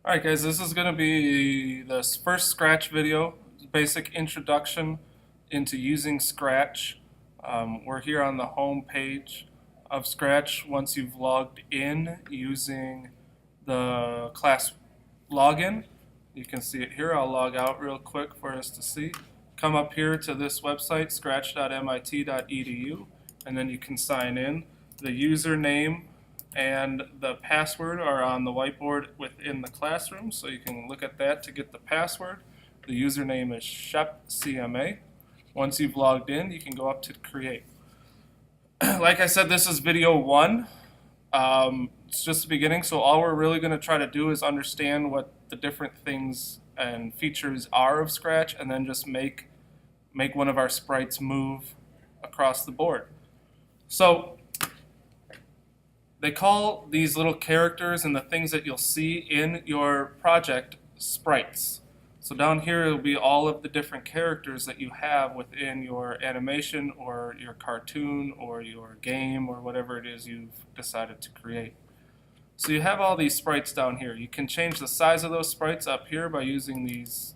Alright guys, this is going to be the first Scratch video, basic introduction into using Scratch. We're here on the home page of Scratch once you've logged in using the class login. You can see it here. I'll log out real quick for us to see. Come up here to this website, scratch.mit.edu, and then you can sign in. The username and the password are on the whiteboard within the classroom, so you can look at that to get the password. The username is ShepCMA. Once you've logged in, you can go up to create. Like I said, this is video 1. It's just the beginning, so all we're really going to try to do is understand what the different things and features are of Scratch, and then just make one of our sprites move across the board. So they call these little characters and the things that you'll see in your project sprites. So down here will be all of the different characters that you have within your animation or your cartoon or your game or whatever it is you've decided to create. So you have all these sprites down here. You can change the size of those sprites up here by using these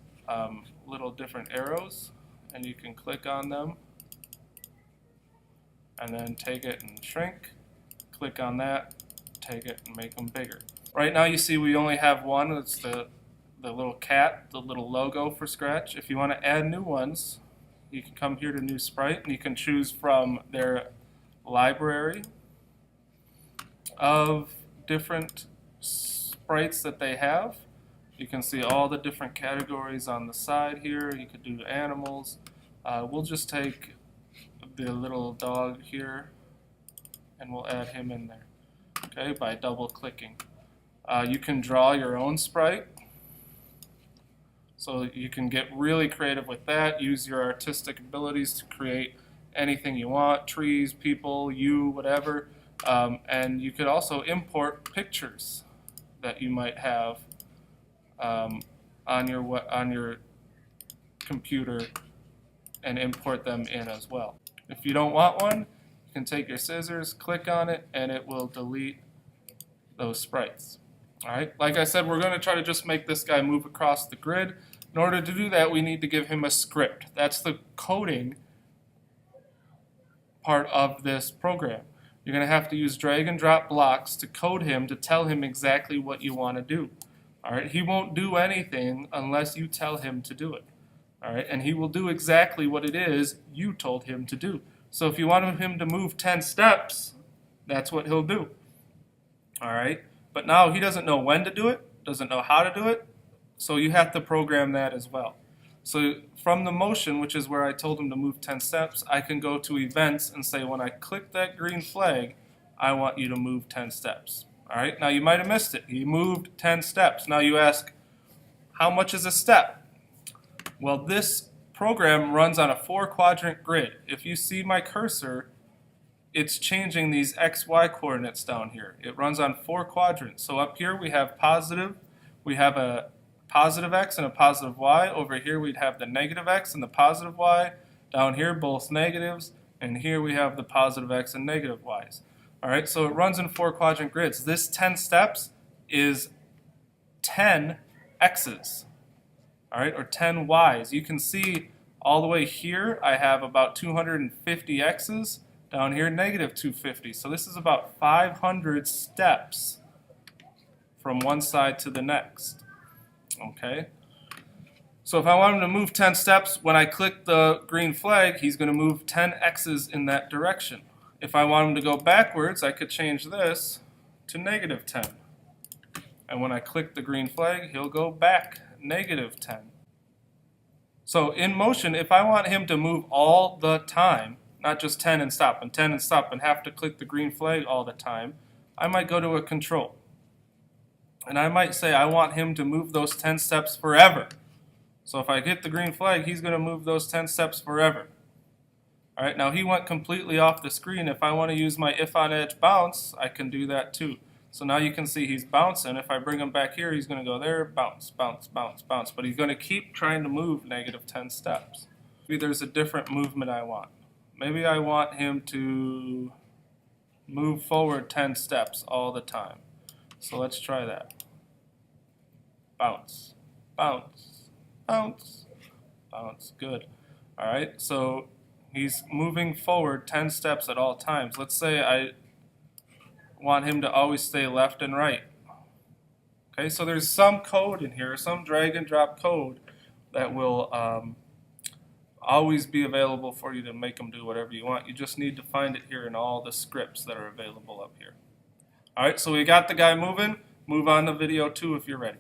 little different arrows, and you can click on them and then take it and shrink. Click on that, take it, and make them bigger. Right now you see we only have one. It's the little cat, the little logo for Scratch. If you want to add new ones, you can come here to New Sprite, and you can choose from their library of different sprites that they have. You can see all the different categories on the side here. You could do animals. We'll just take the little dog here, and we'll add him in there, okay, by double clicking. You can draw your own sprite, so you can get really creative with that. Use your artistic abilities to create anything you want, trees, people, you, whatever. And you could also import pictures that you might have on your computer and import them in as well. If you don't want one, you can take your scissors, click on it, and it will delete those sprites. Alright, like I said, we're going to try to just make this guy move across the grid. In order to do that, we need to give him a script. That's the coding part of this program. You're going to have to use drag and drop blocks to code him, to tell him exactly what you want to do. Alright, he won't do anything unless you tell him to do it. Alright, and he will do exactly what it is you told him to do. So if you want him to move 10 steps, that's what he'll do. Alright, but now he doesn't know when to do it, doesn't know how to do it, so you have to program that as well. So from the motion, which is where I told him to move 10 steps, I can go to events and say, when I click that green flag, I want you to move 10 steps. Alright, now you might have missed it. He moved 10 steps. Now you ask, how much is a step? Well, this program runs on a 4-quadrant grid. If you see my cursor, it's changing these XY coordinates down here. It runs on 4 quadrants. So up here we have positive. We have a positive X and a positive Y. Over here we'd have the negative X and the positive Y. Down here both negatives. And here we have the positive X and negative Y's. Alright, so it runs in 4-quadrant grids. This 10 steps is 10 X's. Alright, or 10 Y's. You can see all the way here I have about 250 X's. Down here negative 250. So this is about 500 steps from one side to the next. Okay? So if I want him to move 10 steps, when I click the green flag, he's going to move 10 X's in that direction. If I want him to go backwards, I could change this to negative 10. And when I click the green flag, he'll go back negative 10. So in motion, if I want him to move all the time, not just 10 and stop and 10 and stop and have to click the green flag all the time, I might go to a control. And I might say I want him to move those 10 steps forever. So if I hit the green flag, he's going to move those 10 steps forever. Alright, now he went completely off the screen. If I want to use my if on edge bounce, I can do that too. So now you can see he's bouncing. If I bring him back here, he's going to go there, bounce, bounce, bounce, bounce. But he's going to keep trying to move negative 10 steps. Maybe there's a different movement I want. Maybe I want him to move forward 10 steps all the time. So let's try that. bounce, bounce, bounce, bounce. Good. All right, so he's moving forward 10 steps at all times. Let's say I want him to always stay left and right. Okay, so there's some code in here, some drag and drop code that will always be available for you to make them do whatever you want. You just need to find it here in all the scripts that are available up here. All right, so we got the guy moving. Move on to video 2 if you're ready.